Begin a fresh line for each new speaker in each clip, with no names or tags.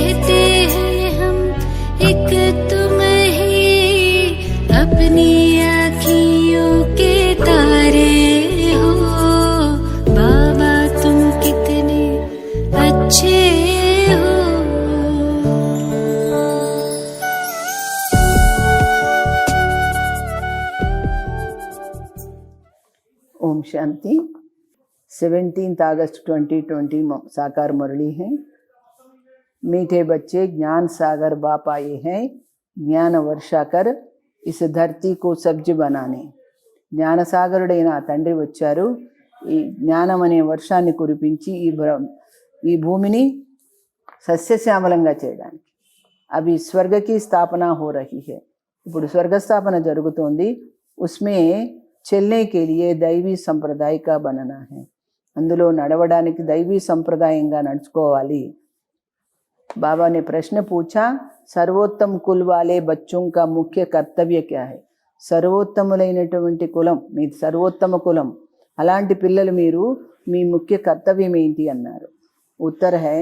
कहते हैं हम एक तुम ही अपनी आँखियों के तारे हो। बाबा तुम कितने अच्छे हो।
ओम शांति। 17 अगस्त 2020 साकार मुरली है। मीठे बच्चे, ज्ञान सागर बाप आए हैं ज्ञान वर्षा कर इस धरती को सब्ज बनाने। జ్ఞాన సాగరుడైన తండ్రి వచ్చారు ఈ జ్ఞానం అనే వర్షాన్ని కురిపించి ఈ భూమిని సస్యశ్యామలంగా చేయడానికి। అవి స్వర్గకి స్థాపన हो रही है। ఇప్పుడు స్వర్గ స్థాపన జరుగుతోంది। उसमें चलने के लिए दैवी संप्रदाय का बनना है। అందులో నడవడానికి దైవీ సంప్రదాయంగా నడుచుకోవాలి। बाबा ने प्रश्न पूछा, सर्वोत्तम कुल वाले बच्चों का मुख्य कर्तव्य क्या है? సర్వోత్తములైనటువంటి కులం మీది, సర్వోత్తమ కులం, అలాంటి పిల్లలు మీరు, మీ ముఖ్య కర్తవ్యం ఏంటి అన్నారు। ఉత్తర है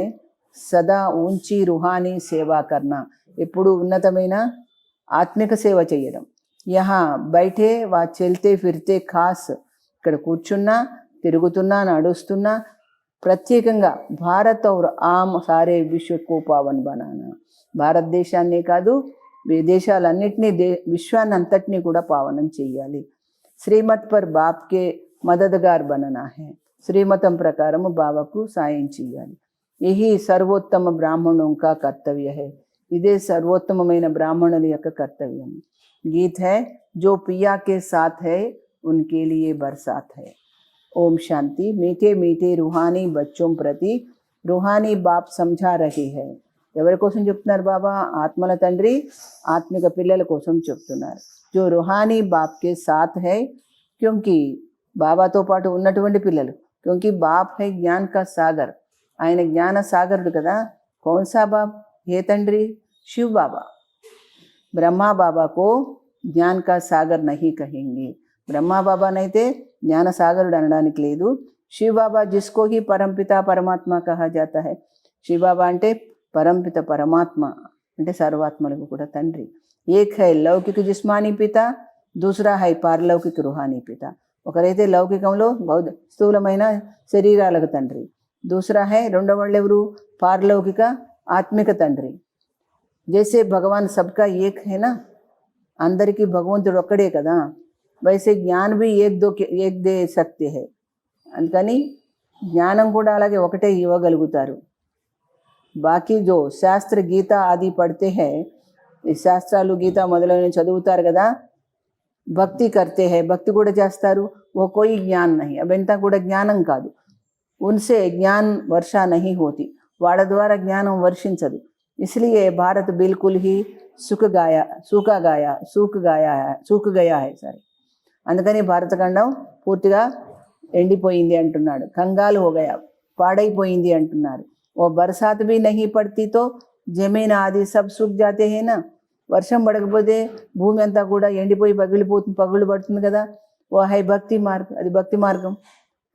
సదా ऊंची रूहानी సేవా करना, ఎప్పుడు ఉన్నతమైన ఆత్మిక సేవ చేయడం। यहाँ बैठे वा चलते फिरते खास, ఇక్కడ కూర్చున్నా తిరుగుతున్నా నడుస్తున్నా ప్రత్యేకంగా భారత్ और आम सारे विश्व को पावन बनाना, భారతదేశాన్నే కాదు విదేశాలన్నిటినీ విశ్వాన్ని అంతటినీ కూడా పావనం చేయాలి। శ్రీమత్ పర్ బాప్ కే మదదగార్ బననా है, శ్రీమతం ప్రకారము బాబాకు సాయం చేయాలి। यही सर्वोत्तम ब्राह्मणों का कर्तव्य है, ఇదే సర్వోత్తమమైన బ్రాహ్మణుల యొక్క కర్తవ్యం। गीत है, जो पिया के साथ है उनके लिए बरसात है। ओम शांति। मीठे मीठे रूहानी बच्चों प्रति रूहानी बाप समझा रहे हैं। ఎవరి కోసం చెప్తున్నారు బాబా? ఆత్మల తండ్రి ఆత్మిక పిల్లల కోసం చెప్తున్నారు। जो रूहानी बाप के साथ है, क्योंकि బాబాతో పాటు ఉన్నటువంటి పిల్లలు, क्योंकि बाप है ज्ञान का सागर, ఆయన జ్ఞాన సాగరుడు కదా। कौन सा बाप? ఏ తండ్రి? शिव बाबा। ब्रह्मा बाबा को ज्ञान का सागर नहीं कहेंगे, ब्रह्मा बाबा नैते ज्ञान सागरुడు అనడానికి లేదు। शिव बाबा जिसको ही परमपिता परमात्मा कहा जाता है, शिव बाबा అంటే పరంపిత పరమాత్మ, అంటే సర్వాత్మలకు కూడా తండ్రి। ఏక్ హై లౌకిక జిస్మానీ పిత, దూసరా హై పారలౌకిక రుహానీ పిత। ఒకరైతే లౌకికంలో స్థూలమైన శరీరాలకు తండ్రి, దూసరా హై రెండవ వాళ్ళు ఎవరు? పారలౌకిక ఆత్మిక తండ్రి। జైసే భగవాన్ సబ్కా ఏక్ హై నా, అందరికీ భగవంతుడు ఒక్కడే కదా। वैसे ज्ञान भी एक दे सकते हैं, అందుకని జ్ఞానం కూడా అలాగే ఒకటే ఇవ్వగలుగుతారు। బాకీ जो శాస్త్ర గీత ఆది పడితే హై, ఈ శాస్త్రాలు గీత మొదలైన చదువుతారు కదా, భక్తి కర్తే హై, భక్తి కూడా చేస్తారు। वो कोई ज्ञान नहीं, అవంతా కూడా జ్ఞానం కాదు। उनसे ज्ञान वर्षा नहीं होती, వాళ్ళ ద్వారా జ్ఞానం వర్షించదు। इसलिए भारत बिल्कुल ही सूख गया है सारे। అందుకని భారతఖండం పూర్తిగా ఎండిపోయింది అంటున్నాడు। కంగాల్ हो गया, పాడైపోయింది అంటున్నారు। वो बरसात भी नहीं पड़ती तो जमीन आदि सब सूख जाते हैं ना, వర్షం పడకపోతే భూమి అంతా కూడా ఎండిపోయి పగుళ్ళు పడుతుంది కదా। वो है భక్తి మార్గ, అది భక్తి మార్గం।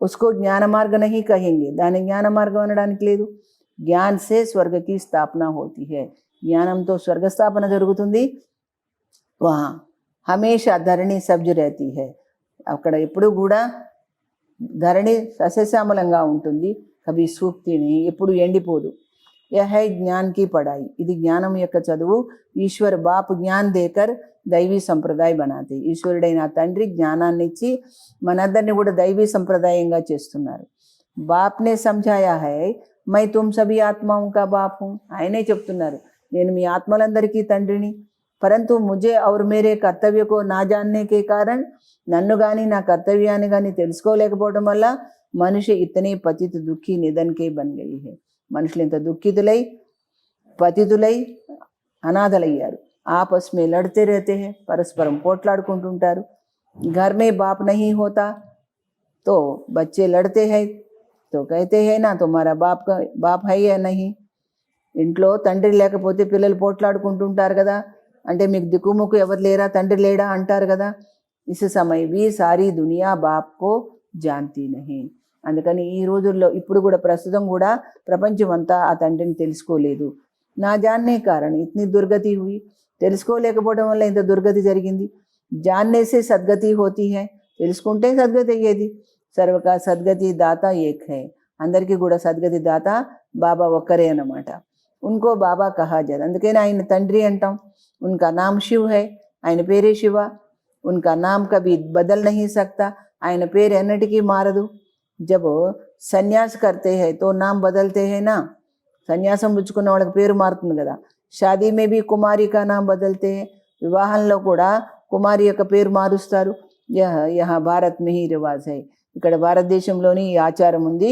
उसको ज्ञान मार्ग नहीं कहेंगे, దాని జ్ఞాన మార్గం అనడానికి లేదు। ज्ञान से स्वर्ग की स्थापना होती है, జ్ఞానంతో స్వర్గ స్థాపన జరుగుతుంది। वहाँ हमेशा धरणी सब्ज रहती है, అక్కడ ఎప్పుడు కూడా ధరణి సస్యశ్యామలంగా ఉంటుంది। కభీ సూక్తి नहीं, ఎప్పుడు ఎండిపోదు। यह है ज्ञान की पढ़ाई, ఇది జ్ఞానం యొక్క చదువు। ఈశ్వర్ బాప్ జ్ఞాన్ దేకర్ దైవీ సంప్రదాయ बनाते, ఈశ్వరుడైన తండ్రి జ్ఞానాన్ని ఇచ్చి మనందరినీ కూడా దైవీ సంప్రదాయంగా చేస్తున్నారు। బాప్ నే సమझाया है, मैं तुम सभी आत्माओं का बाप हूँ, ఆయనే చెప్తున్నారు నేను మీ ఆత్మలందరికీ తండ్రిని। परंतु मुझे और मेरे कर्तव्य को ना जानने के कारण, నన్ను కానీ నా కర్తవ్యాన్ని కానీ తెలుసుకోలేకపోవడం వల్ల మనిషి ఇతనే పతిత దుఃఖి నిధన్ కే బన్ గయి హై, మనుషులు ఇంత దుఃఖితులై పతితులై అనాథలయ్యారు। आपस में लड़ते रहते हैं, परस्परम పోట్లాడుకుంటుంటారు। घर में बाप नहीं होता तो बच्चे लड़ते हैं, तो कहते हैं ना तुम्हारा बाप है या नहीं। ఇంట్లో తండ్రి లేకపోతే పిల్లలు పోట్లాడుకుంటుంటారు కదా, అంటే మీకు దిక్కుముక్కు ఎవరు లేరా, తండ్రి లేడా అంటారు కదా। इस समय भी सारी दुनिया बाप को जानती नहीं, అందుకని ఈ రోజుల్లో ఇప్పుడు కూడా ప్రస్తుతం కూడా ప్రపంచం అంతా ఆ తండ్రిని తెలుసుకోలేదు। నా जानने कारण इतनी दुर्गति हुई, తెలుసుకోలేకపోవడం వల్ల ఇంత దుర్గతి జరిగింది. जानने से सद्गति होती है, తెలుసుకుంటే సద్గతి అయ్యేది. సర్వకా సద్గతి దాత ఏక్ హై, అందరికీ కూడా సద్గతి దాత బాబా ఒక్కరే అన్నమాట. ఉన్కో బాబా కహా జాత, అందుకని ఆయన తండ్రి అంటాం. ఉన్కా నామ్ శివ్ హై, ఆయన పేరే శివ. ఉన్కా నామ్ కభీ బదల్ నహీ సక్తా, ఆయన పేరు ఎన్నటికీ మారదు. జబ్ సన్యాస్ కర్తే హై తో నామ్ బదల్తే హై నా, సన్యాసం పుచ్చుకున్న వాళ్ళకి పేరు మారుతుంది కదా. షాదీ మే భీ కుమారి కా నామ్ బదల్తే హై, వివాహంలో కూడా కుమారి యొక్క పేరు మారుస్తారు. యహ భారత్ మే హీ రివాజ్ హై, ఇక్కడ భారతదేశంలోని ఈ ఆచారం ఉంది.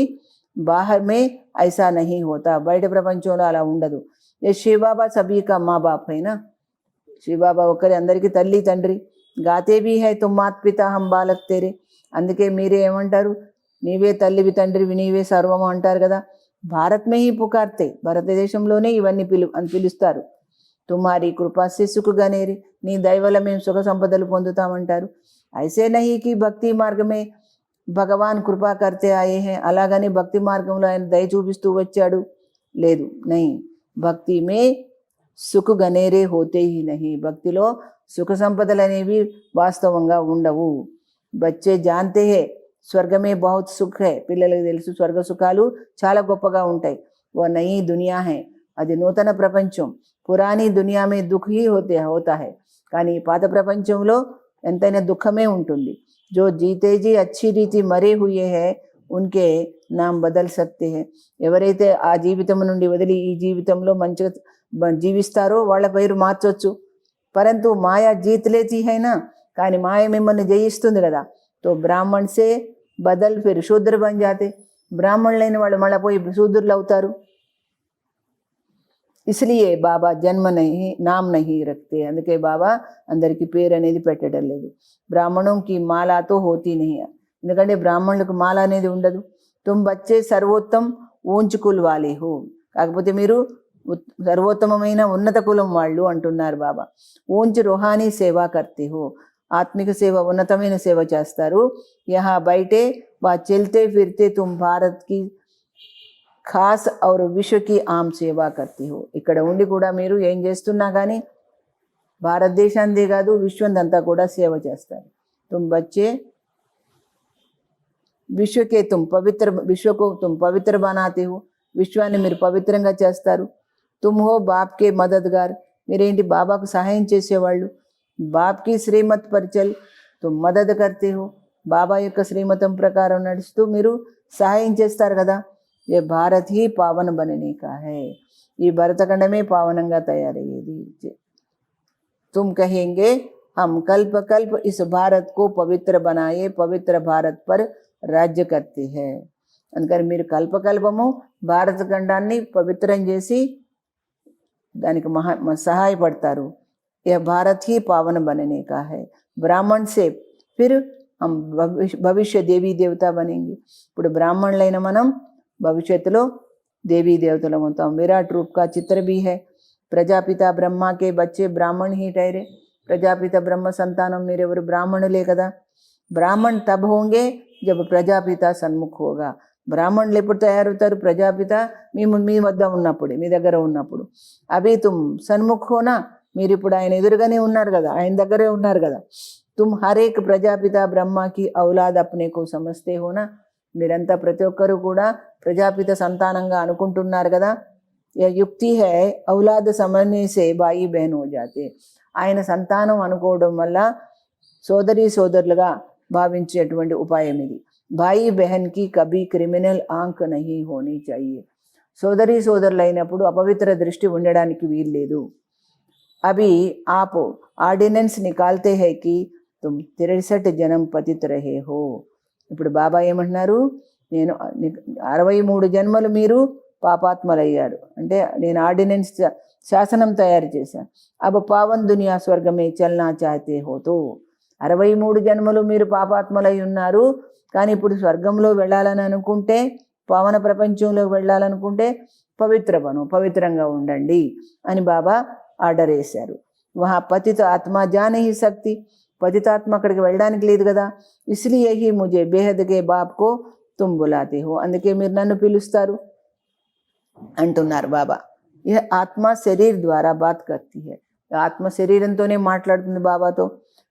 బాహర్ మే ఐసా నహీ హోతా, బయట ప్రపంచంలో అలా ఉండదు. ఏ శివబాబా సభీ కా మా బాప్ హై నా, శివబాబా ఒక్కరి అందరికీ తల్లి తండ్రి. గాతే భీ హై తుమ్ మాత్ పితా హమ్ బాలక్ తేరే, అందుకే మీరే ఏమంటారు, నీవే తల్లివి తండ్రివి నీవే సర్వము అంటారు కదా. భారత్ మే హీ పుకార్తే, భారతదేశంలోనే ఇవన్నీ పిలుస్తారు. తుమ్హారీ కృపా సే సుఖ గనేరి, నీ దయవల్ల మేము సుఖ సంపదలు పొందుతామంటారు. ఐసే నహీ కి భక్తి మార్గమే భగవాన్ కృపా కర్తే ఆయే హే, అలాగని భక్తి మార్గంలో ఆయన దయ చూపిస్తూ వచ్చాడు లేదు. నహీ, భక్తి మే సుఖ గనేరే హోతే హీ నహీ, భక్తిలో సుఖ సంపదలు అనేవి వాస్తవంగా ఉండవు. బచ్చే జాంతే హే స్వర్గమే బహుత్ సుఖ్ హై, పిల్లలకు తెలుసు స్వర్గ సుఖాలు చాలా గొప్పగా ఉంటాయి. ఓ నయీ దునియా హై, అది నూతన ప్రపంచం. పురాణీ దునియా మే దుఃఖ్ హీ హోతా హై, కానీ పాత ప్రపంచంలో ఎంతైనా దుఃఖమే ఉంటుంది. जो जीते जी अच्छी రీతి మరే హుయే హై ఉన్కే నామ్ బదల్ సక్తే హై, ఎవరైతే ఆ జీవితం నుండి వదిలి ఈ జీవితంలో మంచిగా జీవిస్తారో వాళ్ళ పేరు మార్చొచ్చు. పరంతు మాయా జీత్ లేతి హైనా, కానీ మాయ మిమ్మల్ని జయిస్తుంది కదా. తో బ్రాహ్మణ్ సే బదల్ ఫిర్ శూద్ర బన్ జాతే, బ్రాహ్మణులైన వాళ్ళు మళ్ళీ పోయి శూద్రులు అవుతారు. ఇస్లియే బాబా జన్మ నహీ నామ్ నహీ రఖతే, అందుకే బాబా అందరికీ పేరు అనేది పెట్టడం లేదు. బ్రాహ్మణంకి మాలాతో హోతీ నహీ, ఎందుకంటే బ్రాహ్మణులకు మాల అనేది ఉండదు. తుమ్ బచ్చే సర్వోత్తమ్ ఊంచ్ కుల్ వాలే హో, కాకపోతే మీరు సర్వోత్తమమైన ఉన్నత కులం వాళ్ళు అంటున్నారు బాబా. ఊంచ్ రుహానీ సేవా కర్తే హో, ఆత్మిక సేవ ఉన్నతమైన సేవ చేస్తారు. యహా బయటే వా చల్తే ఫిర్తే తుమ్ భారత్ కి ఖాస్ ఔర్ విశ్వకి ఆమ్ సేవా కర్తీ హో, ఇక్కడ ఉండి కూడా మీరు ఏం చేస్తున్నా కానీ భారతదేశాందే కాదు విశ్వందంతా కూడా సేవ చేస్తారు. తుమ్ బచ్చే విశ్వకే విశ్వకు తుమ్ పవిత్ర బనాతే హో, విశ్వాన్ని మీరు పవిత్రంగా చేస్తారు. తుమ్ హో బాప్కే మదద్గార్, మీరేంటి బాబాకు సహాయం చేసేవాళ్ళు. బాప్కి శ్రీమత్ పరిచల్ తుమ్ మదద్ కర్తే హో, బాబా యొక్క శ్రీమతం ప్రకారం నడుస్తూ మీరు సహాయం చేస్తారు కదా. ये भारत ही पावन बनने का है, ఈ భరతఖండమే పావనంగా తయారయ్యేది. तुम कहेंगे हम कल्प कल्प इस भारत को पवित्र बनाए, पवित्र भारत पर राज्य करते हैं. అందుకని మీరు కల్పకల్పము భారతఖండాన్ని పవిత్రం చేసి దానికి సహాయపడతారు. यह भारत ही पावन बनने का है. ब्राह्मण से फिर हम भविष्य देवी देवता बनेंगे. ఇప్పుడు బ్రాహ్మణులైన మనం భవిష్యత్తులో దేవీ దేవతలం అవుతాం. విరాట్ రూప్ కా చిత్ర भी है. ప్రజాపిత బ్రహ్మ के बच्चे ब्राह्मण ही ठहरे, ప్రజాపిత బ్రహ్మ సంతానం మీరెవరు బ్రాహ్మణులే కదా. బ్రాహ్మణ్ తబ్ హోంగే జబ్ ప్రజాపిత సన్ముఖ్ హోగా, బ్రాహ్మణులు ఎప్పుడు తయారవుతారు, ప్రజాపిత మీ వద్ద ఉన్నప్పుడు, మీ దగ్గర ఉన్నప్పుడు. అభి తుమ్ సన్ముఖ్ హోనా, మీరు ఇప్పుడు ఆయన ఎదురుగానే ఉన్నారు కదా, ఆయన దగ్గరే ఉన్నారు కదా. తుమ్ హరేక్ ప్రజాపిత బ్రహ్మకి ఔలాద్ అప్నే కో సమస్తే హోనా, మీరంతా ప్రతి ఒక్కరు కూడా ప్రజాపిత సంతానంగా అనుకుంటున్నారు కదా. యుక్తి హై ఔలాద్ సమన్వే సే బాయి బహన్ హో జాతే, ఆయన సంతానం అనుకోవడం వల్ల సోదరి సోదరులుగా భావించేటువంటి ఉపాయం ఇది. భాయి బహన్కి కభీ క్రిమినల్ ఆంక్ నహీ హోనీ చాహియే, సోదరి సోదరులు అయినప్పుడు అపవిత్ర దృష్టి ఉండడానికి వీల్లేదు. అభి ఆప్ ఆర్డినెన్స్ నికాల్తే హై కి తుమ్ 63 జనం పతిత్ రహే హో, ఇప్పుడు బాబా ఏమంటున్నారు, నేను 63 జన్మలు మీరు పాపాత్మలయ్యారు అంటే నేను ఆర్డినెన్స్ శాసనం తయారు చేశాను. అబ్ పావన్ దునియా స్వర్గమే చల్నా చాహతే హోతో, 63 జన్మలు మీరు పాపాత్మలై ఉన్నారు, కానీ ఇప్పుడు స్వర్గంలో వెళ్ళాలని అనుకుంటే, పావన ప్రపంచంలో వెళ్ళాలనుకుంటే పవిత్రంగా ఉండండి అని బాబా ఆర్డర్ వేశారు. వహా పతిత ఆత్మ జా నహీ సక్తి, పతితాత్మ అక్కడికి వెళ్ళడానికి లేదు కదా. ఇస్లియే హీ ముజే బేహద్ కే బాప్ కో తుమ్ బులాతే హో, అందుకే మీరు నన్ను పిలుస్తారు అంటున్నారు బాబా. यह आत्मा शरीर द्वारा बात करती है. ఆత్మ శరీరంతోనే మాట్లాడుతుంది బాబాతో.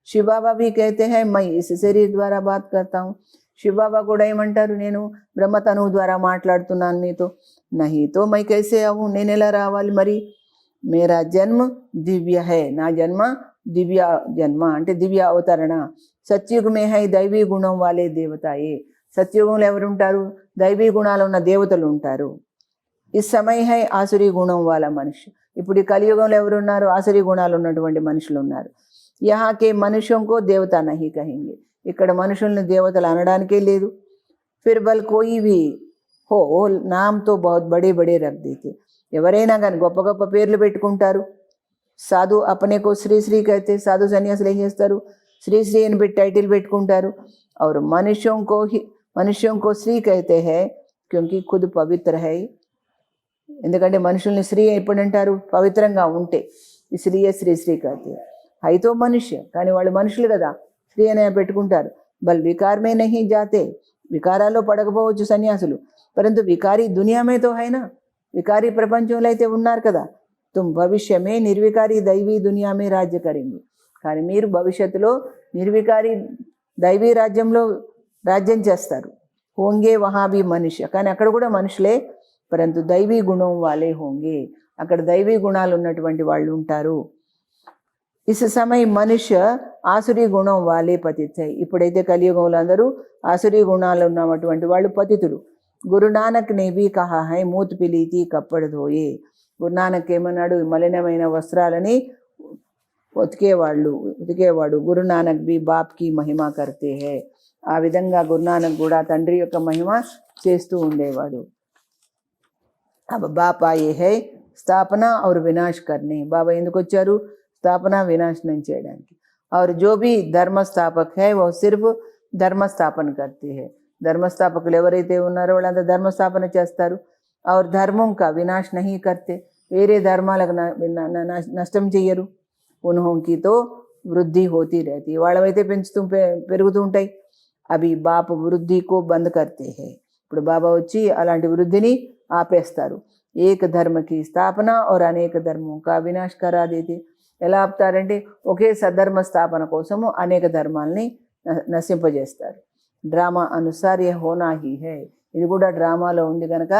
శివబాబా भी कहते हैं मैं इस शरीर द्वारा बात करता हूँ. శివబాబా కూడా ఏమంటారు, నేను బ్రహ్మతనువు ద్వారా మాట్లాడుతున్నాను మీతో. नहीं तो मैं कैसे आऊँ, నేను ఎలా రావాలి మరి. मेरा जन्म दिव्य है, నా జన్మ దివ్య జన్మ అంటే దివ్య అవతరణ. సత్యుగ మే హై దైవీ గుణం వాలే దేవతాయే. సత్యుగంలో ఎవరు ఉంటారు, దైవీ గుణాలు ఉన్న దేవతలు ఉంటారు. ఇస్ సమయ హై ఆసురీ గుణం వాళ్ళ మనుష్య. ఇప్పుడు ఈ కలియుగంలో ఎవరు ఉన్నారు, ఆసురీ గుణాలు ఉన్నటువంటి మనుషులు ఉన్నారు. యహాకే మనుష్యంకో దేవత నహి కహెంగే. ఇక్కడ మనుషుల్ని దేవతలు అనడానికే లేదు. ఫిర్ బల్ కోయి భీ హో నామ్తో బహుత్ బడే బడే రఖ్ దేతే. ఎవరైనా కానీ గొప్ప గొప్ప పేర్లు పెట్టుకుంటారు. సాధు అపనేకో శ్రీ శ్రీ కైతే, సాధు సన్యాసులు ఏం చేస్తారు, శ్రీ శ్రీ అని పెట్టి టైటిల్ పెట్టుకుంటారు. और मनुष्यों को श्री कहते हैं क्योंकि खुद पवित्र है. ఎందుకంటే మనుషుల్ని శ్రీ ఎప్పుడు అంటారు, పవిత్రంగా ఉంటే. ఇస్లియే శ్రీ శ్రీ कहते हैं. అయితే మనుష్య, కానీ వాళ్ళు మనుషులు కదా, శ్రీ అనే పెట్టుకుంటారు. బల్ వికారమే నహి జాతే. వికారాల్లో పడకపోవచ్చు సన్యాసులు, పరంతు వికారీ దునియామే తో హైనా. వికారీ ప్రపంచంలో అయితే ఉన్నారు కదా. తుమ్ భవిష్యమే నిర్వికారీ దైవీ దునియామే రాజ్య కరింగి. కానీ మీరు భవిష్యత్తులో నిర్వికారీ దైవీ రాజ్యంలో రాజ్యం చేస్తారు. హోంగే వహాబీ మనుష్య, కానీ అక్కడ కూడా మనుషులే, పరంతు దైవీ గుణం వాళ్ళే హోంగే. అక్కడ దైవీ గుణాలు ఉన్నటువంటి వాళ్ళు ఉంటారు. ఇస్ సమయ మనుష్య ఆసురీ గుణం వాళ్ళే పతితాయి. ఇప్పుడైతే కలియుగంలో అందరూ ఆసురీ గుణాలు ఉన్నటువంటి వాళ్ళు పతితులు. గురునానక్ నే భీ కహా హై మూత్ పిలీతి కప్పడ్ ధోయే. గురునానక్ ఏమన్నాడు, మలినమైన వస్త్రాలని ఉతికేవాడు. గురునానక్ బి బాప్కి మహిమ కర్తే హై. ఆ విధంగా గురునానక్ కూడా తండ్రి యొక్క మహిమ చేస్తూ ఉండేవాడు. అబ్ బాప్ ఆయే హై స్థాపన और వినాశ్ కర్నే. బాబా ఎందుకు వచ్చారు, స్థాపన వినాశనం చేయడానికి. और जो भी धर्म स्थापक है वो सिर्फ धर्म स्थापन करते हैं. ధర్మస్థాపకులు ఎవరైతే ఉన్నారో వాళ్ళంతా ధర్మస్థాపన చేస్తారు. और धर्मों का विनाश नहीं करते. వేరే ధర్మాలకు నష్టం చెయ్యరు. ఉన్హోంకి తో వృద్ధి హోతీ रहती. వాళ్ళవైతే పెరుగుతూ ఉంటాయి. అవి బాప్ వృద్ధి కో బంద్ కర్తే హై. ఇప్పుడు బాబా వచ్చి అలాంటి వృద్ధిని ఆపేస్తారు. ఏక ధర్మకి స్థాపన और అనేక ధర్మం కా వినాశ్ కరా దేతే. ఎలా ఆపుతారంటే ఒకే సద్ధర్మ స్థాపన కోసము అనేక ధర్మాల్ని నశింపజేస్తారు. డ్రామా అనుసార్ ఏ హోనా హీ హై. ఇది కూడా డ్రామాలో ఉంది కనుక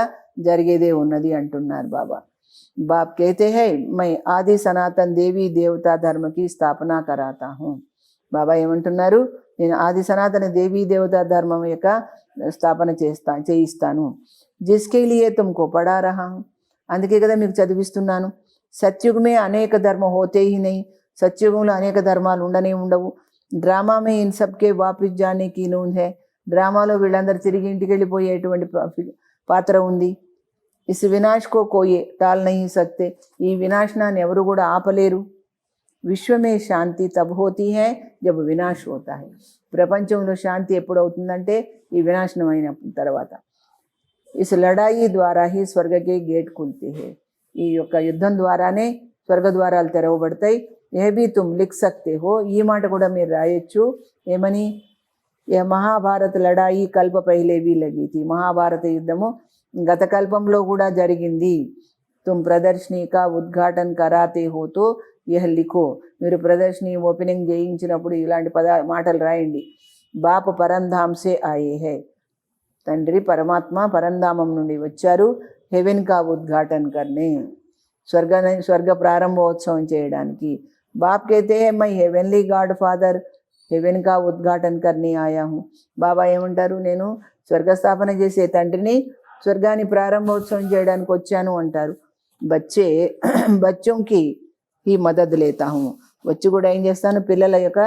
జరిగేదే ఉన్నది అంటున్నారు బాబా. బాప్ कहते हैं मैं ఆది సనాతన్ దేవీ దేవతా ధర్మ की స్థాపన कराता हूँ. బాబా ఏమంటున్నారు, నేను ఆది సనాతన దేవీ దేవతా ధర్మం యొక్క స్థాపన చేయిస్తాను. జిస్కే లియే తుమ్కో పడా రహా హూँ. అందుకే కదా మీకు చదివిస్తున్నాను. సత్యుగమే అనేక ధర్మ హోతే హీ నహీ. సత్యుగంలో అనేక ధర్మాలు ఉండవు. డ్రామా మే ఇన్ సబ్కే వాపిస్ జానే కీ నూన్ హై. డ్రామాలో వీళ్ళందరూ తిరిగి ఇంటికి వెళ్ళిపోయేటువంటి పాత్ర ఉంది. ఇస్ వినాశ్ కో కోయే టాల్ నహీ సక్తే. ఈ వినాశనాన్ని ఎవరు కూడా ఆపలేరు. విశ్వమే శాంతి తబ్ హోతీ హై జబ్ వినాశ్ హోతా హై. ప్రపంచంలో శాంతి ఎప్పుడు అవుతుందంటే ఈ వినాశనం అయిన తర్వాత. ఇస్ లడాయి ద్వారా హీ స్వర్గకే గేట్ ఖుల్తే హై. ఈ యొక్క యుద్ధం ద్వారానే స్వర్గ ద్వారాలు తెరవబడతాయి. ఏ భీ తుమ్ లిఖ్ సక్తే హో. ఈ మాట కూడా మీరు రాయొచ్చు. ఏమని, ఏ మహాభారత లడాయి కల్ప పహలే భీ లగి థీ. మహాభారత యుద్ధము గత కల్పంలో కూడా జరిగింది. తుమ్ ప్రదర్శని కా ఉద్ఘాటన్ కరాతే హో తో యహ్ లిఖో. మీరు ప్రదర్శని ఓపెనింగ్ చేయించినప్పుడు ఇలాంటి మాటలు రాయండి. బాప్ పరంధామ్ సే ఆయే హై. తండ్రి పరమాత్మ పరంధామం నుండి వచ్చారు. హెవెన్ కా ఉద్ఘాటన్ కర్నే. స్వర్గ ప్రారంభోత్సవం చేయడానికి. బాప్ कहते हैं मैं हेवनली गॉड फादर हेवन का उद्घाटन करने आया हूँ. బాబా ఏమంటారు, నేను స్వర్గస్థాపన చేసే తండ్రిని స్వర్గాన్ని ప్రారంభోత్సవం చేయడానికి వచ్చాను అంటారు. బచ్చోంకి ఈ మదద్ లేతా హూ. వచ్చి కూడా ఏం చేస్తాను, పిల్లల యొక్క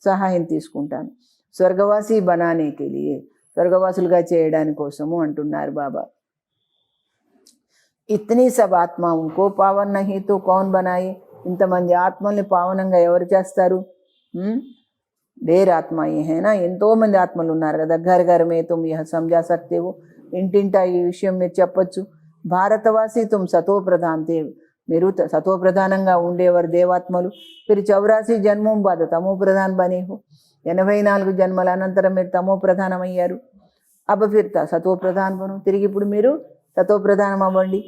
సహాయం తీసుకుంటాను. స్వర్గవాసి బనానేకే లియే. స్వర్గవాసులుగా చేయడానికి కోసము అంటున్నారు బాబా. ఇతనీ సబ్ ఆత్మాంకో పావన్ నహీ తో కౌన్ బనాయే. ఇంతమంది ఆత్మల్ని పావనంగా ఎవరు చేస్తారు? ढेर ఆత్మాయే హైనా. ఎంతోమంది ఆత్మలు ఉన్నారు కదా. ఘర్ మే తుమ్ యహ సమజా సక్తే హో. ఇంటింటా ఈ విషయం మీరు చెప్పచ్చు. భారతవాసి తుమ్ సతో ప్రధాన్ దేవ్. మీరు సతో ప్రధానంగా ఉండేవారు దేవాత్మలు. ఫిర్ 84 జన్మం బాధ తమో ప్రధాన్ బనే హో. 84 జన్మల అనంతరం మీరు తమో ప్రధానమయ్యారు. అబ ఫిర్ సతో ప్రధాన్ బను. తిరిగి ఇప్పుడు మీరు సతో ప్రధానం అవ్వండి.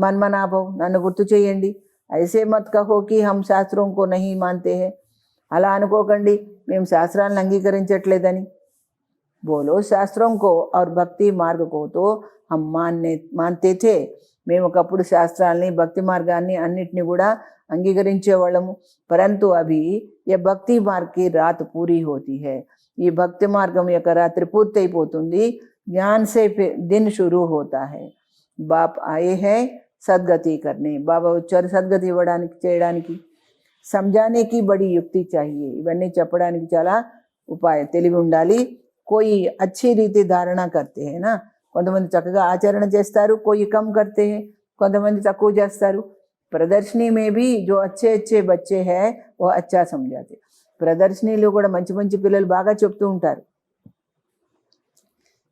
మన్మనా భవ్, నన్ను గుర్తు చేయండి. ఐసే మత్ కహో కి హమ్ శాస్త్రోం కో నహీ మాన్తే హై, అలా అనుకోకండి మేము శాస్త్రాలను అంగీకరించట్లేదని. బోలో శాస్త్రం కో और భక్తి మార్గ కో తో హమ్ మాన్తే థే, మేము ఒకప్పుడు శాస్త్రాలని భక్తి మార్గాన్ని అన్నిటిని కూడా అంగీకరించేవాళ్ళము. పరంతు అభి ఏ భక్తి మార్గ కి రాత్ పూరీ హోతీ హై, ఈ భక్తి మార్గం యొక్క రాత్రి పూర్తయిపోతుంది. జ్ఞాన్ సే దిన్ షురూ హోతా హై. బాప్ ఆయే హై సద్గతి కర్నే, బాబా వచ్చారు సద్గతి ఇవ్వడానికి చేయడానికి. సంజానేకి బడి యుక్తి చాహియే, ఇవన్నీ చెప్పడానికి చాలా ఉపాయం తెలివి ఉండాలి. కోయి అచ్చి రీతి ధారణ కర్తే హై నా, కొంతమంది చక్కగా ఆచరణ చేస్తారు, కోయి కమ్ కర్తే హై, కొంతమంది తక్కువ చేస్తారు. ప్రదర్శనీ మే భీ జో అచ్చే అచ్చే బచ్చే హై ఓ అచ్చా సమझाते, ప్రదర్శనీలో కూడా మంచి మంచి పిల్లలు బాగా చెప్తూ ఉంటారు.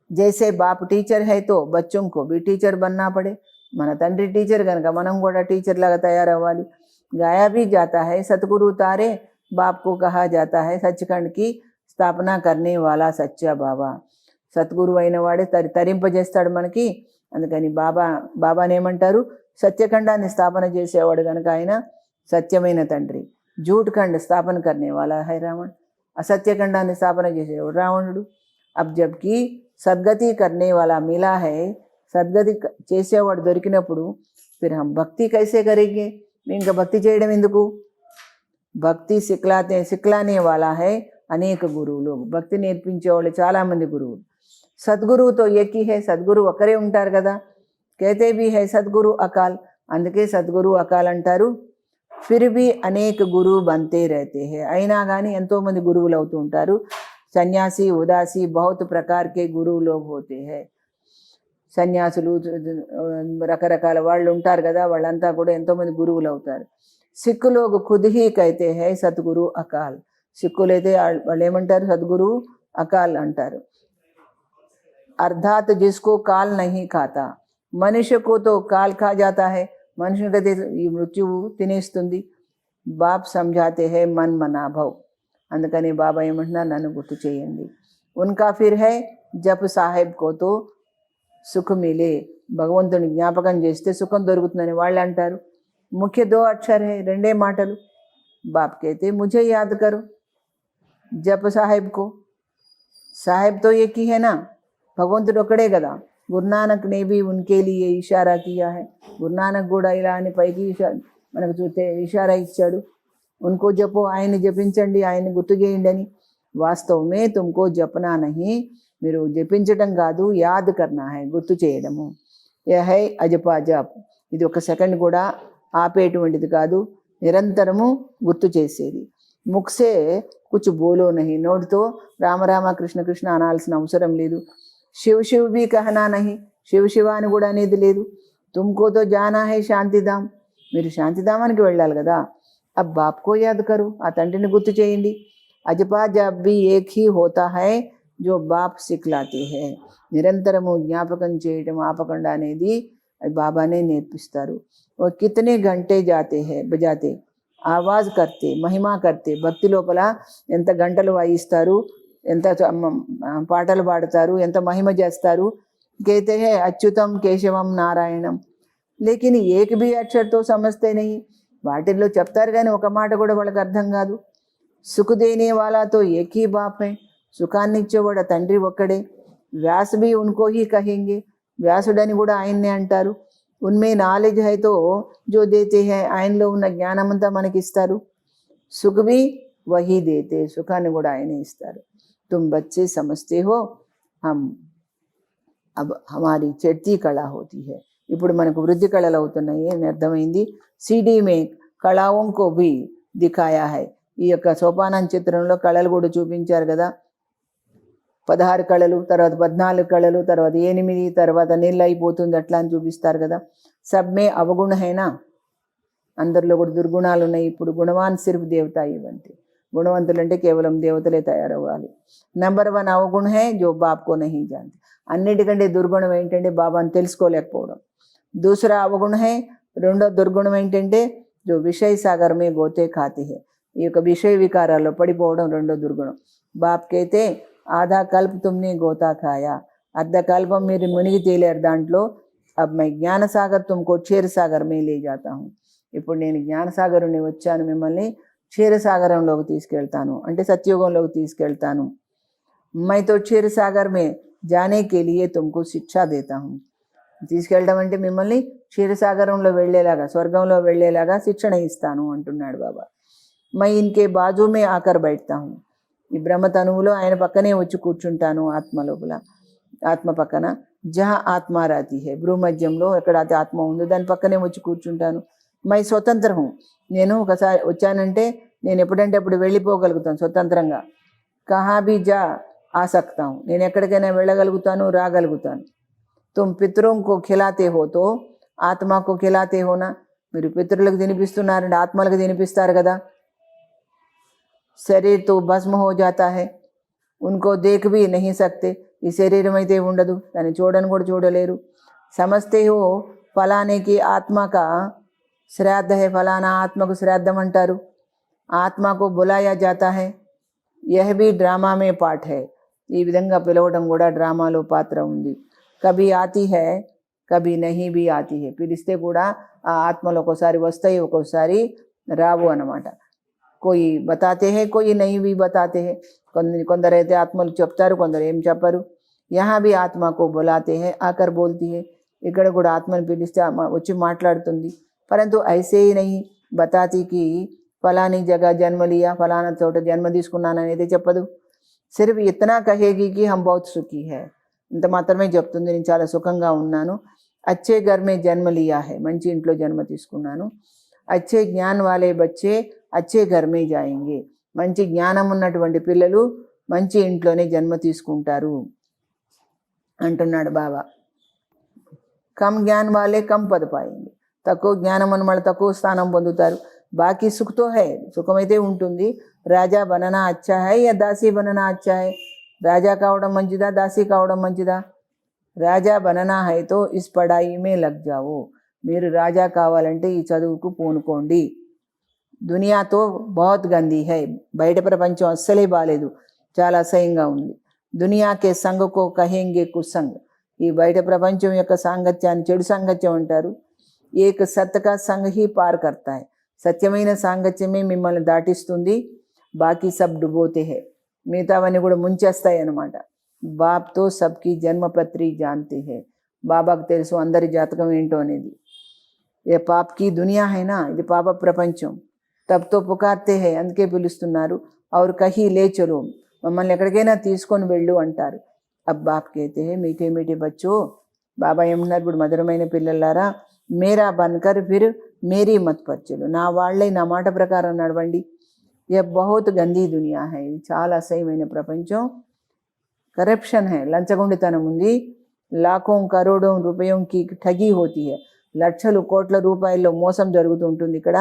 జైసే బాప్ టీచర్ హై తో బచ్చోం కో భీ టీచర్ బన్నా పడే, మన తండ్రి టీచర్ కనుక మనం కూడా టీచర్ లాగా తయారవ్వాలి. గాయా భీ జాతా హై సద్గురు తారే, బాప్ కో కహా జాతా హై సచ్ఖండ్ కి స్థాపన కర్నే వాలా సచ్చా బాబా, సద్గురు అయిన వాడే తరింపజేస్తాడు మనకి. అందుకని బాబాని ఏమంటారు, సత్యఖండాన్ని స్థాపన చేసేవాడు కనుక ఆయన సత్యమైన తండ్రి. జూట్ ఖండ్ స్థాపన కర్నే వాలా హై రావణ్, అసత్యఖండాన్ని స్థాపన చేసేవాడు రావణుడు. అబ్ జబ్కి సద్గతి కర్నే వాలా మిలా హై, సద్గతి చేసేవాడు దొరికినప్పుడు ఫిర్ హమ్ భక్తి కైసే కరేంగే, ఇంకా భక్తి చేయడం ఎందుకు. భక్తి సిక్లానే వాలా హై అనేక గురువులు, భక్తి నేర్పించేవాళ్ళు చాలామంది గురువులు. సద్గురువుతో ఏకీ హై, సద్గురు ఒకరే ఉంటారు కదా. కేతే భీ హై సద్గురు అకాల్, అందుకే సద్గురు అకాల్ అంటారు. ఫిర్ భీ అనేక గురువు బంతే రహతే హై, అయినా కానీ ఎంతోమంది గురువులు అవుతూ ఉంటారు. సన్యాసి ఉదాసి బహుత్ ప్రకార్ కే గురువు లోగ్ హోతే హై, సన్యాసులు రకరకాల వాళ్ళు ఉంటారు కదా, వాళ్ళంతా కూడా ఎంతోమంది గురువులు అవుతారు. సిక్కు లోగ్ ఖుద్ హీ కైతే హై సద్గురు అకాల్, సిక్కులైతే వాళ్ళు ఏమంటారు సద్గురు అకాల్ అంటారు. అర్థాత్ జిస్కో కాల్ నహీ ఖాతా, మనుష్యకు తో కాల్ ఖా జాతా హై, మనుషునికైతే ఈ మృత్యువు తినేస్తుంది. బాప్ సమझाते హై మన్ మనా భవ్, అందుకని బాబా ఏమంటున్నారు, నన్ను గుర్తు చేయండి. ఉన్కా ఫిర్ హై జప్ సాహెబ్ కో తో సుఖ మిలే, భగవంతుని జ్ఞాపకం చేస్తే సుఖం దొరుకుతుందని వాళ్ళు అంటారు. ముఖ్య దో అక్షర్ హై, రెండే మాటలు. బాప్ కైతే ముझे యాద్ కరో, జప్ సాహెబ్ కో, సాహెబ్ తో ఏకీ హై నా, భగవంతుడు ఒక్కడే కదా. గురునానక్ నే భీ ఉన్కే లియే ఇషారా కియా హై, గురునానక్ కూడా ఇలా అని పైకి మనకు చూస్తే ఇషారా ఇచ్చాడు. ఉన్కో జపో, ఆయన్ని జపించండి, ఆయన్ని గుర్తు చేయండి అని. వాస్తవమే తుమ్కో జపనా నహీ, మీరు జపించడం కాదు, యాద్ కర్నా హై, గుర్తు చేయడము. ఏ హై అజపా జప్, ఇది ఒక సెకండ్ కూడా ఆపేటువంటిది కాదు, నిరంతరము గుర్తు చేసేది. ముఖ్సే కుచ్ బోలో నహీ, నోటితో రామరామ కృష్ణ కృష్ణ అనాల్సిన అవసరం లేదు. శివ్ శివ్ భీ కహనా నహీ, శివ శివ అని కూడా అనేది లేదు. తుమ్కో తో జానా హై శాంతిధామ్, మీరు శాంతిధామానికి వెళ్ళాలి కదా. అబ్ బాప్కో యాద్ కరు, ఆ తండ్రిని గుర్తు చేయండి. అజపా జప్ భీ ఏక్ హీ హోతా హై జో బాప్ సిక్లాతే హై, నిరంతరము జ్ఞాపకం చేయటం ఆపకుండా అనేది అది బాబానే నేర్పిస్తారు. ఓ కితనే గంటే జాతే హై బజాతే, ఆవాజ్ కర్తే మహిమా కర్తే, భక్తి లోపల ఎంత గంటలు వాయిస్తారు, ఎంత పాటలు పాడతారు, ఎంత మహిమ చేస్తారు. कहते हैं అచ్యుతం కేశవం నారాయణం, లేకిన్ ఏక్ భీ అక్షర్తో సమస్తే నహీ, వాటిల్లో చెప్తారు కానీ ఒక మాట కూడా వాళ్ళకి అర్థం కాదు. సుఖ దేనే వాలాతో ఏకీ బాప్ హై, సుఖాన్ని ఇచ్చేవాడు తండ్రి ఒక్కడే. వ్యాస్ భీ ఉన్కో హీ కహేంగే, వ్యాసుడని కూడా ఆయన్నే అంటారు. ఉన్మే నాలెడ్జ్ హై తో జో దేతే హై, ఆయనలో ఉన్న జ్ఞానం అంతా మనకి ఇస్తారు. సుఖ భీ వహీ దేతే, సుఖాన్ని కూడా ఆయనే ఇస్తారు. तुम बच्चे समझते हो हम अब हमारी चढ़ती कला होती है, ఇప్పుడు మనకు వృద్ధి కళలు అవుతున్నాయి అని అర్థమైంది. సిడీ మే కళాओं को भी दिखाया है, ఈ యొక్క సోపానం చిత్రంలో కళలు కూడా చూపించారు కదా. 16 కళలు, తర్వాత 14 కళలు, తర్వాత 8, తర్వాత నీళ్ళు అయిపోతుంది అట్లా అని చూపిస్తారు కదా. సబ్మే అవగుణ హైనా, అందరిలో కూడా దుర్గుణాలు ఉన్నాయి. ఇప్పుడు గుణవాన్ సిర్ఫ్ దేవతా ఇవంతే, గుణవంతులు అంటే కేవలం దేవతలే తయారవ్వాలి. నెంబర్ 1 అవగుణ హై జో బాప్కో నహీ జానతే, అన్నిటికంటే దుర్గుణం ఏంటంటే బాబాని తెలుసుకోలేకపోవడం. దూసరా అవగుణ హై, రెండో దుర్గుణం ఏంటంటే జో విషయ సాగర్ మే గోతే ఖాతే హై, ఈ యొక్క విషయ వికారాల్లో పడిపోవడం రెండో దుర్గుణం. బాప్కైతే ఆధా కల్ప తుమ్ని గోతా ఖాయా, అర్ధకల్పం మీరు మునిగి తేలేరు దాంట్లో, अब मैं ज्ञान सागर तुमको क्षीर सागर में ले जाता हूँ. ఇప్పుడు నేను జ్ఞాన సాగరుని వచ్చాను, మిమ్మల్ని క్షీర సాగరంలోకి తీసుకెళ్తాను అంటే సత్యుగంలోకి తీసుకెళ్తాను. मैं तो क्षीर सागर में जाने के लिए तुमको शिक्षा देता हूँ. తీసుకెళ్ళడం అంటే మిమ్మల్ని క్షీరసాగరంలో వెళ్ళేలాగా, స్వర్గంలో వెళ్ళేలాగా శిక్షణ ఇస్తాను అంటున్నాడు బాబా. मैं इनके बाजू में आकर बैठता हूँ. ఈ బ్రహ్మతనువులో ఆయన పక్కనే వచ్చి కూర్చుంటాను, ఆత్మ లోపల, ఆత్మ పక్కన. జహా ఆత్మ రాతి హే, భూమధ్యంలో ఎక్కడైతే ఆత్మ ఉందో దాని పక్కనే వచ్చి కూర్చుంటాను. మై స్వతంత్రం, నేను ఒకసారి వచ్చానంటే నేను ఎప్పుడంటే అప్పుడు వెళ్ళిపోగలుగుతాను స్వతంత్రంగా. కహా భీ జా ఆ సక్తా హూ, నేను ఎక్కడికైనా వెళ్ళగలుగుతాను, రాగలుగుతాను. తుమ్ పితృం కో ఖిలాతే హో తో ఆత్మ కో ఖిలాతే హోనా, మీరు పితృలకు తినిపిస్తున్నారంటే ఆత్మలకు తినిపిస్తారు కదా. శరీర్ తో భస్మ హో జాతా హై, ఉన్కో దేఖ్ భీ నహీ సక్తే, ఈ శరీరం అయితే ఉండదు, దాన్ని చూడని కూడా చూడలేరు. సమస్తే హో ఫలానేకి ఆత్మక శ్రాద్ధ హై, ఫలానా ఆత్మకు శ్రాద్ధం అంటారు. ఆత్మకు బులాయా జాతా హై, యహ్ భీ డ్రామా మే పాఠ్ హై, ఈ విధంగా పిలవడం కూడా డ్రామాలో పాత్ర ఉంది. కభీ ఆతి హై కభీ నహీ భీ ఆతి హై, పిలిస్తే కూడా ఆ ఆత్మలు ఒక్కోసారి వస్తాయి, ఒక్కోసారి రావు అన్నమాట. कोई बताते हैं, कोई नहीं भी बताते हैं. కొందరైతే ఆత్మలు చెప్తారు, కొందరు ఏం చెప్పరు. यहाँ भी आत्मा को बुलाते हैं, आकर बोलती है. ఇక్కడ కూడా ఆత్మను పిలిస్తే వచ్చి మాట్లాడుతుంది. परंतु ऐसे ही नहीं बताती कि फलानी जगह जन्म लिया, फलाना చోట జన్మ తీసుకున్నాను అనేది చెప్పదు. सिर्फ इतना कहेगी कि हम बहुत सुखी है, ఇంత మాత్రమే చెప్తుంది, నేను చాలా సుఖంగా ఉన్నాను. अच्छे घर में जन्म लिया है, మంచి ఇంట్లో జన్మ తీసుకున్నాను. अच्छे ज्ञान वाले बच्चे अच्छे घर में जाएंगे, మంచి జ్ఞానం ఉన్నటువంటి పిల్లలు మంచి ఇంట్లోనే జన్మ తీసుకుంటారు అంటున్నాడు బాబా. కమ్ జ్ఞాన్ వాలే కమ్ పద పాయింది, తక్కువ జ్ఞానం ఉన్న వాళ్ళు తక్కువ స్థానం పొందుతారు. బాకీ సుఖతో హై, సుఖమైతే ఉంటుంది. రాజా బననా అచ్చా హై యా దాసీ బననా అచ్చా హై, రాజా కావడం మంచిదా, దాసీ కావడం మంచిదా. రాజా బననా హై తో ఇస్ పడాయి మే లగ్ జావో, మీరు రాజా కావాలంటే ఈ చదువుకు పూనుకోండి. దునియాతో బహుత్ గందీ హై, బయట ప్రపంచం అస్సలే బాలేదు, చాలా అసహ్యంగా ఉంది. దునియాకే సంఘకో కహేంగే కుసంగ్, ఈ బయట ప్రపంచం యొక్క సాంగత్యాన్ని చెడు సాంగత్యం అంటారు. ఏక సత్కా సంఘ్ హీ పార్ కర్తా హై, సత్యమైన సాంగత్యమే మిమ్మల్ని దాటిస్తుంది. బాకీ సబ్ డుబోతే హై, మిగతావన్నీ కూడా ముంచేస్తాయి అన్నమాట. బాప్తో సబ్కి జన్మపత్రి జాన్తే హై, బాబాకు తెలుసు అందరి జాతకం ఏంటో అనేది. ఏ పాప్కి దునియా హైనా, ఇది పాప ప్రపంచం. తబ్తో పుకార్తే హై, అందుకే పిలుస్తున్నారు. और కహీ లే చలో, మమ్మల్ని ఎక్కడికైనా తీసుకొని వెళ్ళు అంటారు. అబ్ బాప్ కేతే హై మీఠే మీఠే బచ్చో, బాబా ఏమన్నారు ఇప్పుడు, మధురమైన పిల్లలారా, మేరా బన్కర్ ఫిర్ మేరీ మత్ పర్ చలో, నా వాళ్ళై నా మాట ప్రకారం నడవండి. ఏ బహుత్ గందీ దునియా హై, ఇది చాలా అసహ్యమైన ప్రపంచం. కరప్షన్ హై, లంచగొండితనం ఉంది. లాఖోं కరోడోं రూపాయోं की ठगी होती है, లక్షలు కోట్ల రూపాయల్లో మోసం జరుగుతుంటుంది ఇక్కడ.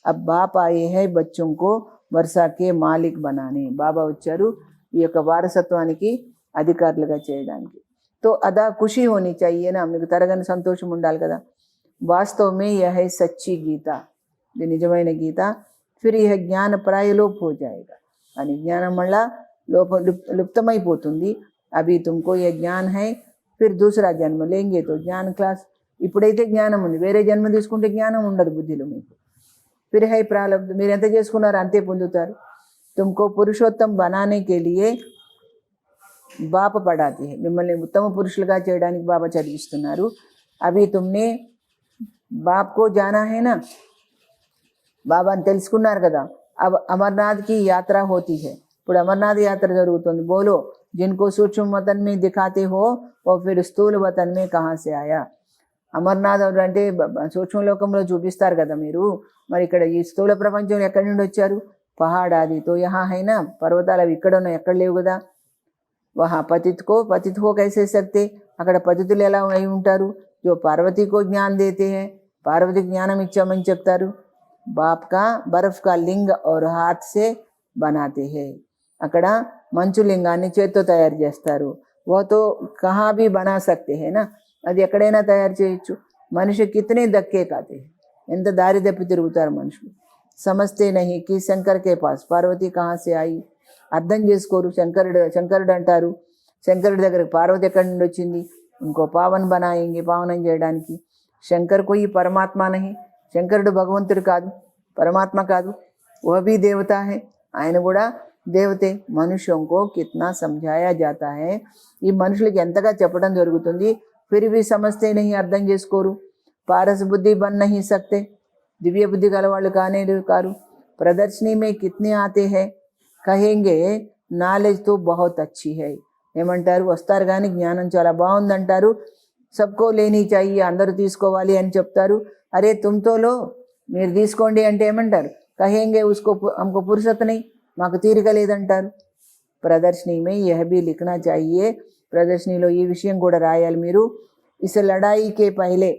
అబ్ బాప్ ఆయే హై బచ్చోं को वर्षा के मालिक बनाने, బాబా వచ్చారు ఈ యొక్క వారసత్వానికి అధికారులుగా చేయడానికి. తో అదా ఖుషి హోనీ చాహియేనా, మీకు తరగని సంతోషం ఉండాలి కదా. వాస్తవ్ మే యహ్ హై సచ్చి గీత, ఇది నిజమైన గీత. ఫిర్ యహ్ జ్ఞాన ప్రాయలోప్ హో జాయేగా, అని జ్ఞానం మళ్ళా లుప్తమైపోతుంది. అభి తుమ్కో యహ్ జ్ఞాన్ హై, ఫిర్ దూసరా జన్మ లేంగే తో జ్ఞాన్ క్లాస్, ఇప్పుడైతే జ్ఞానం ఉంది, వేరే జన్మ తీసుకుంటే జ్ఞానం ఉండదు బుద్ధిలో మీకు. ఫిర్ హై ప్రాలబ్ధ, మీరు ఎంత చేసుకున్నారో అంతే పొందుతారు. తుమ్కో పురుషోత్తం బనానే కే లియే బాప పడాతి హై, మిమ్మల్ని ఉత్తమ పురుషులుగా చేయడానికి బాబా చదివిస్తున్నారు. అవి తుమ్నే బాప్కో జానా హైనా, బాబాని తెలుసుకున్నారు కదా. అబ్ అమర్నాథ్కి యాత్ర హోతీ హై, ఇప్పుడు అమర్నాథ్ యాత్ర జరుగుతుంది. బోలో జిన్కో సూక్ష్మ వతన్ మే దిఖాతే హో ఓ ఫిర్ స్థూల వతన్ మే కహా సే ఆయా. అమర్నాథ్ అంటే సూక్ష్మలోకంలో చూపిస్తారు కదా మీరు, మరి ఇక్కడ ఈ స్థూల ప్రపంచంలో ఎక్కడి నుండి వచ్చారు. పహాడాది తో యహా హైనా, పర్వతాలు అవి ఇక్కడ ఉన్నాయి, ఎక్కడ లేవు కదా. వహా పతిత్ హో కైసే సక్తే, అక్కడ పతితులు ఎలా అయి ఉంటారు. జో పార్వతీకో జ్ఞాన్ దేతే హై, పార్వతికి జ్ఞానం ఇచ్చామని చెప్తారు. బాప్ కా బర్ఫ్ కా లింగ और हाथ से बनाते हैं, అక్కడ మంచు లింగాన్ని చేత్తో తయారు చేస్తారు. वो तो कहाँ भी बना सकते हैं ना, అది ఎక్కడైనా తయారు చేయొచ్చు. మనిషి కితనే దక్కే కాతే, ఎంత దారి తప్పి తిరుగుతారు మనుషులు. సమస్తే నహి కి శంకర్ కే పాస్ పార్వతి కహా సే ఆయి, అర్థం చేసుకోరు. శంకరుడు అంటారు, శంకరుడి దగ్గరకు పార్వతి ఎక్కడి నుండి వచ్చింది. उनको पावन बनाएंगे, పావనం చేయడానికి. శంకర్ कोई परमात्मा नहीं, శంకరుడు భగవంతుడు కాదు, పరమాత్మ కాదు, वह भी देवता है, ఆయన కూడా దేవతే. మనుష్యంకో కిత్నా సమझाया जाता है, ఈ మనుషులకి ఎంతగా చెప్పడం జరుగుతుంది, फिर भी समझते नहीं, అర్థం చేసుకోరు. पारस बुद्धि बन नहीं सकते, దివ్య బుద్ధి గల వాళ్ళు కారు. ప్రదర్శनी में कितने आते हैं, कहेंगे నాలెడ్జ్ తో बहुत अच्छी है, ఏమంటారు, వస్తారు కానీ జ్ఞానం చాలా బాగుందంటారు, సబ్కో లేని చాయి, అందరూ తీసుకోవాలి అని చెప్తారు. అరే తుమ్తోలో, మీరు తీసుకోండి అంటే ఏమంటారు, కహేంగే ఉస్కో హమ్కో పురుషత్ नहीं, మాకు తీరిక లేదంటారు. ప్రదర్శनी में यह भी लिखना चाहिए, ప్రదర్శనీలో ఈ విషయం కూడా రాయాలి మీరు. इस लड़ाई के पहले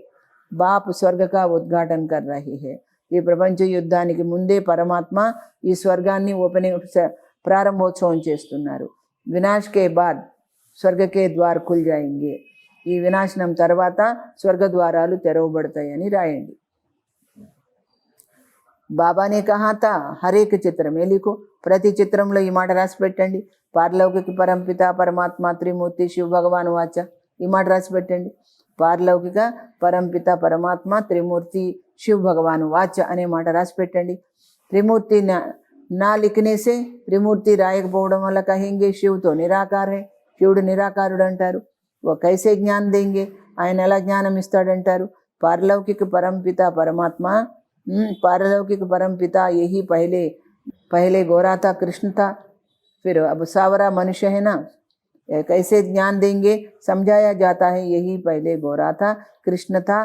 बाप स्वर्ग का उद्घाटन कर रही है, ఈ ప్రపంచ యుద్ధానికి ముందే పరమాత్మ ఈ స్వర్గాన్ని ప్రారంభోత్సవం చేస్తున్నారు. వినాశ్ కే బాద్ స్వర్గ కే ద్వార్ ఖుల్ జాయింగే, ఈ వినాశనం తర్వాత స్వర్గ ద్వారాలు తెరవబడతాయని రాయండి. బాబానే కహాతా హరేక చిత్రమే లిఖో, ప్రతి చిత్రంలో ఈ మాట రాసి పెట్టండి. పారలౌకిక పరంపిత పరమాత్మ త్రిమూర్తి శివ భగవాన్ వాచ, ఈ మాట రాసి పెట్టండి. పారలౌకిక పరంపిత పరమాత్మ త్రిమూర్తి శివ భగవాన్ వాచ అనే మాట రాసి పెట్టండి. త్రిమూర్తి నా లిఖనేసే, త్రిమూర్తి రాయకపోవడం వల్ల కహేంగే శివుతో నిరాకార హై, శివుడు నిరాకారుడు అంటారు. ఓ కైసే జ్ఞానం దేంగే, ఆయన ఎలా జ్ఞానం ఇస్తాడంటారు. పారలౌకిక పరంపిత పరమాత్మ, पारलौकिक परम पिता यही पहले गोरा था, कृष्ण था, फिर अब सावरा मनुष्य है ना, कैसे ज्ञान देंगे, समझाया जाता है यही पहले गोरा था, कृष्ण था,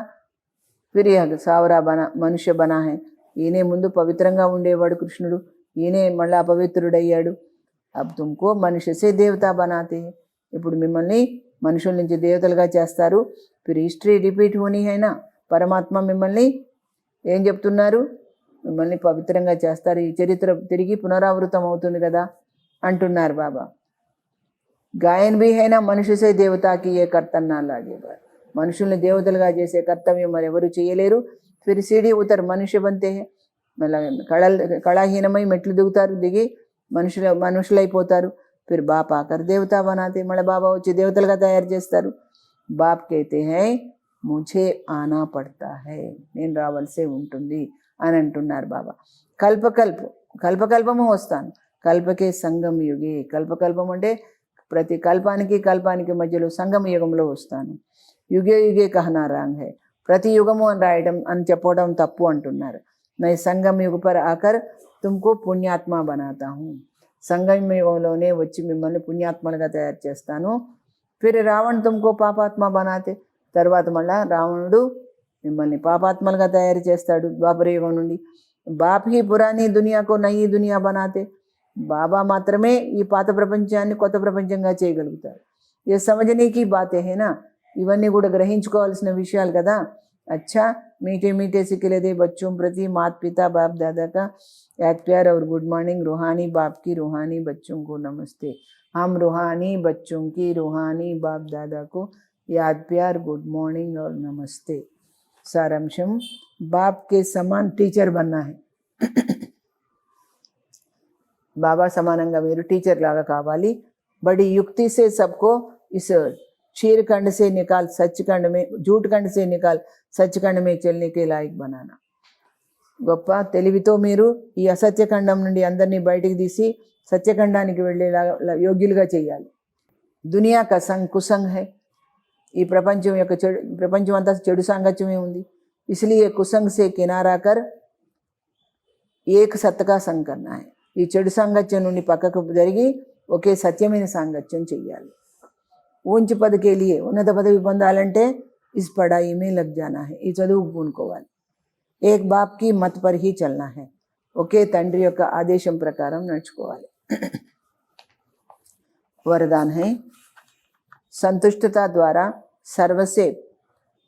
फिर यह सावरा बना, मनुष्य बना है. ఈయనే ముందు పవిత్రంగా ఉండేవాడు కృష్ణుడు, ఈయనే మళ్ళీ అపవిత్రుడయ్యాడు. అబ్ తుమ్కో మనుష్య సే దేవతా బనాతే, ఇప్పుడు మిమ్మల్ని మనుషుల నుంచి దేవతలుగా చేస్తారు. ఫిర్ హిస్టరీ రిపీట్ హోనీ హైనా, పరమాత్మ మిమ్మల్ని ఏం చెప్తున్నారు, మిమ్మల్ని పవిత్రంగా చేస్తారు, ఈ చరిత్ర తిరిగి పునరావృతం అవుతుంది కదా అంటున్నారు బాబా. గాయన్ భీ హైనా మనుష్యసే దేవతాకి ఏ కర్తన్నా లాగేవారు, మనుషుల్ని దేవతలుగా చేసే కర్తవ్యం మరి ఎవరు చేయలేరు. ఫిర్ సీడీ ఉతర్ మనుష్య బంతే, మళ్ళీ కళాహీనమై మెట్లు దిగుతారు, దిగి మనుషులైపోతారు. ఫిర్ బాప్ ఆకర్ దేవతా బనాతే, మళ్ళీ బాబా వచ్చి దేవతలుగా తయారు చేస్తారు. బాప్ కైతే హై ముझे ఆనా పడతా హై, నేను రావాల్సే ఉంటుంది అని అంటున్నారు బాబా. కల్పకల్పము వస్తాను, కల్పకే సంగం యుగే, కల్పకల్పం అంటే ప్రతి కల్పానికి మధ్యలో సంగమ యుగంలో వస్తాను. యుగే యుగే కహనా రాంగ్ హై, ప్రతి యుగము అని రాయడం అని చెప్పడం తప్పు అంటున్నారు. मैं సంగం యుగ పర్ ఆకర్ తుమ్కో పుణ్యాత్మ బనాతా హూ, సంగమ యుగంలోనే వచ్చి మిమ్మల్ని పుణ్యాత్మలుగా తయారు చేస్తాను. ఫిర్ రావణ్ తుమ్కో పాపాత్మ బనాతే, తర్వాత మళ్ళా రావణుడు మిమ్మల్ని పాపాత్మలుగా తయారు చేస్తాడు ద్వాపర యుగం నుండి. బాప్ హీ పురాణీ దునియాకో నయీ దునియా బనాతే, బాబా మాత్రమే ఈ పాత ప్రపంచాన్ని కొత్త ప్రపంచంగా చేయగలుగుతారు. ఏ సమజనీకి బాతే హేనా, ఇవన్నీ కూడా గ్రహించుకోవాల్సిన విషయాలు కదా. अच्छा मीठे मीठे सिखले दे बच्चों प्रति माता पिता बाप दादा का याद प्यार और गुड मॉर्निंग. रूहानी बाप की रूहानी बच्चों को नमस्ते. हम रूहानी बच्चों की रूहानी बाप दादा को याद प्यार गुड मॉर्निंग और नमस्ते. सारांशम, बाप के समान टीचर बनना है. बाबा समानंगा మీరు టీచర్ లాగా కావాలి. बड़ी युक्ति से सबको इस క్షీరఖండ్ से निकाल सचखंड में, झूठखंड से निकाल సత్యఖండ్ में चलने के लायक बनाना. గొప్ప తెలివితో మీరు ఈ అసత్యఖండం నుండి అందరినీ బయటికి తీసి సత్యఖండానికి వెళ్ళేలాగా యోగ్యులుగా చేయాలి. దునియా కా సంగ్ కుసంగ్ హై, ఈ ప్రపంచం యొక్క ప్రపంచం అంతా చెడు సాంగత్యమే ఉంది. ఇస్లియే కుసంగ్ సే కినారా కర్ ఏక సత్కా సంగ్ కర్నా హై, ఈ చెడు సాంగత్యం నుండి పక్కకు జరిగి ఒకే సత్యమైన సాంగత్యం చెయ్యాలి. ऊंच पद के लिए ఉన్నత పదవి పొందాలంటే इस पढ़ाई में लग जाना है, ఈ చదువు పూనుకోవాలి. एक बाप की मत पर ही चलना है, ఒకే తండ్రి యొక్క ఆదేశం ప్రకారం నడుచుకోవాలి. वरदान है, संतुष्टता द्वारा सर्वसे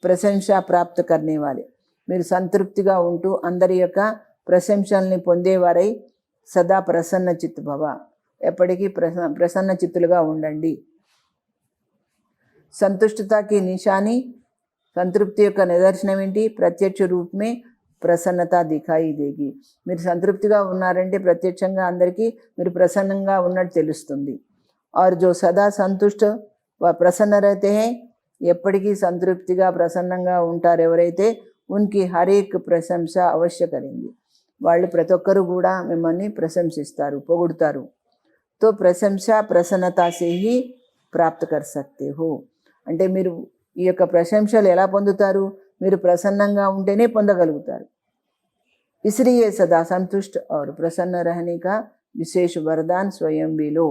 ప్రశంస ప్రాప్త करने वाले, మీరు సంతృప్తిగా ఉంటూ అందరి యొక్క ప్రశంసల్ని పొందేవారై సదా ప్రసన్న చిత్ భవ, ఎప్పటికీ ప్రసన్న చిత్తులుగా ఉండండి. संतुष्टता की निशानी, సంతృప్తి యొక్క నిదర్శనం ఏంటి? ప్రత్యక్ష రూపమే ప్రసన్నత దిఖాయి దేగి, మీరు సంతృప్తిగా ఉన్నారంటే ప్రత్యక్షంగా అందరికీ మీరు ప్రసన్నంగా ఉన్నట్టు తెలుస్తుంది. और जो सदा संतुष्ट व प्रसन्न रहते हैं ఎప్పటికీ సంతృప్తిగా ప్రసన్నంగా ఉంటారు ఎవరైతే, ఉన్కి హరేక్ ప్రశంస అవశ్య కరింది, వాళ్ళు ప్రతి ఒక్కరు కూడా మిమ్మల్ని ప్రశంసిస్తారు, పొగుడుతారు. తో ప్రశంస ప్రసన్నత సే హీ ప్రాప్త కర్ సక్తే హో, అంటే మీరు ఈ యొక్క ప్రశంసలు ఎలా పొందుతారు, మీరు ప్రసన్నంగా ఉంటేనే పొందగలుగుతారు. इसलिए सदा संतुष्ट और प्रसन्न रहने का విశేష వరదాన్ స్వయం విలో,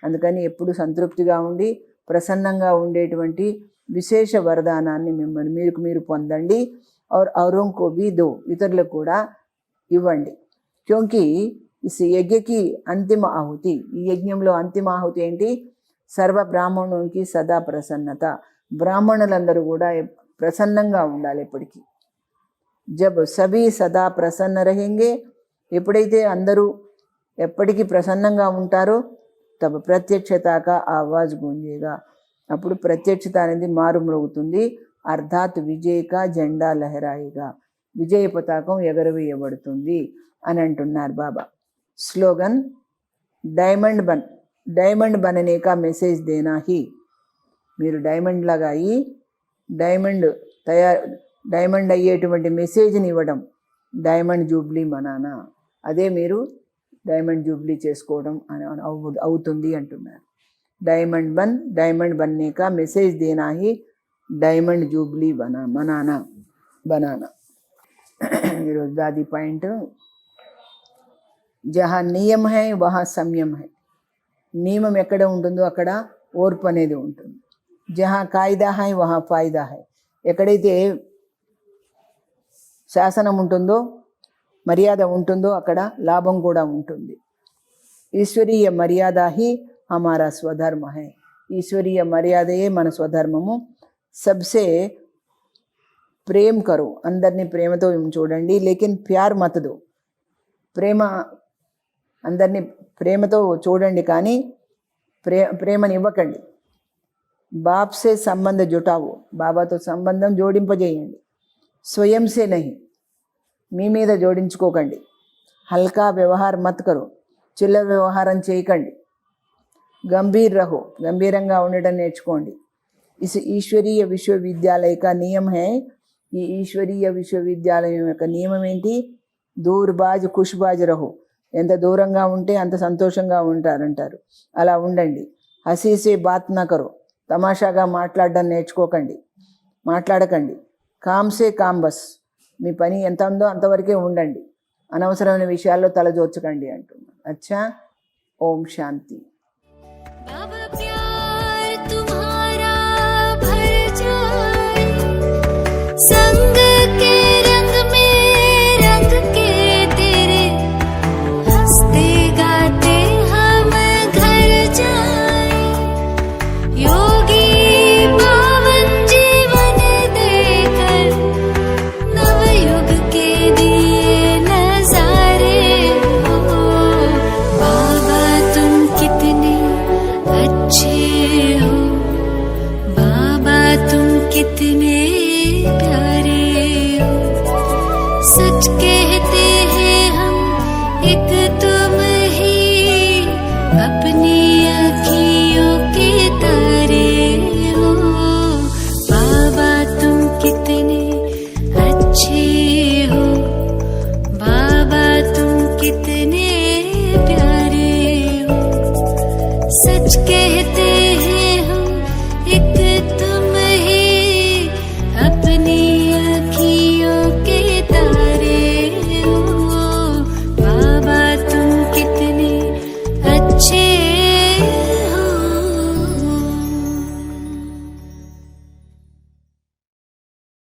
అందుకని ఎప్పుడు సంతృప్తిగా ఉండి ప్రసన్నంగా ఉండేటువంటి విశేష వరదానాన్ని మిమ్మల్ని మీరు పొందండి. और औरों को भी दो, ఇతరులకు కూడా ఇవ్వండి. క్యోంకి ఇస్ యజ్ఞకి అంతిమ ఆహుతి, ఈ యజ్ఞంలో అంతిమ ఆహుతి ఏంటి, సర్వ బ్రాహ్మణునికి సదా ప్రసన్నత, బ్రాహ్మణులందరూ కూడా ప్రసన్నంగా ఉండాలి ఎప్పటికీ. జబ్ సభీ సదా ప్రసన్న రహేంగే, ఎప్పుడైతే అందరూ ఎప్పటికీ ప్రసన్నంగా ఉంటారో, తబ ప్రత్యక్షత కా ఆవాజ్ గూంజేగా, అప్పుడు ప్రత్యక్షత అనేది మారుమ్రోగుతుంది. అర్థాత్ విజయ కా జెండా లహరాయిగా, విజయ పతాకం ఎగరవేయబడుతుంది అని అంటున్నారు బాబా. స్లోగన్ డైమండ్ బననే కా మెసేజ్ దేనా హీ, మీరు డైమండ్ లాగా అయ్యి డైమండ్ అయ్యేటువంటి మెసేజ్ని ఇవ్వడం, డైమండ్ జూబ్లీ మనానా, అదే మీరు డైమండ్ జూబ్లీ చేసుకోవడం అవుతుంది అంటున్నారు. డైమండ్ బన్నే కా మెసేజ్ దేనా హీ డైమండ్ జూబ్లీ బనానా. ఈరోజు దాది పాయింట్, జహా నియమ హై వహా సంయమ హై, నియమం ఎక్కడ ఉంటుందో అక్కడ ఓర్పు అనేది ఉంటుంది. జహా కాయిదా హై వహా ఫాయిదా హై, ఎక్కడైతే శాసనం ఉంటుందో మర్యాద ఉంటుందో అక్కడ లాభం కూడా ఉంటుంది. ఈశ్వరీయ మర్యాద హీ హమారా స్వధర్మ హై, ఈశ్వరీయ మర్యాదయే మన స్వధర్మము. సబ్సే ప్రేమ్ కరో, అందరినీ ప్రేమతో చూడండి. లేకిన్ ప్యార్ మత్ దో, అందరినీ ప్రేమతో చూడండి కానీ ప్రేమని ఇవ్వకండి. బాప్సే సంబంధ జుటావు, బాబాతో సంబంధం జోడింపజేయండి. స్వయం సే నహి, మీ మీద జోడించుకోకండి. హల్కా వ్యవహార్ మత్ కరో, చిల్లర వ్యవహారం చేయకండి. గంభీర్ రహో, గంభీరంగా ఉండటం నేర్చుకోండి. ఇస్ ఈశ్వరీయ విశ్వవిద్యాలయ కా నియమ హై, ఈ ఈశ్వరీయ విశ్వవిద్యాలయం యొక్క నియమం ఏంటి, దూర్బాజ్ ఖుష్బాజ్ రహో, ఎంత దూరంగా ఉంటే అంత సంతోషంగా ఉంటారంటారు, అలా ఉండండి. హసీసే బాత్ నా కరో, తమాషాగా మాట్లాడడం మాట్లాడకండి. కామ్సే కాంబస్, మీ పని ఎంత ఉందో అంతవరకే ఉండండి, అనవసరమైన విషయాల్లో తలజోర్చకండి అంటున్నాను. అచ్చా, ఓం శాంతి.
बाबा प्यार तुम्हारा भर जाए, संग के रंग में रंग के तेरे, हंसते गाते हम घर जाए, योगी पावन जीवन देकर नवयुग के दिए नजारे हो। बाबा तुम कितने अच्छे हो, बाबा तुम कितने प्यारे हो, सच कहते हैं हम एक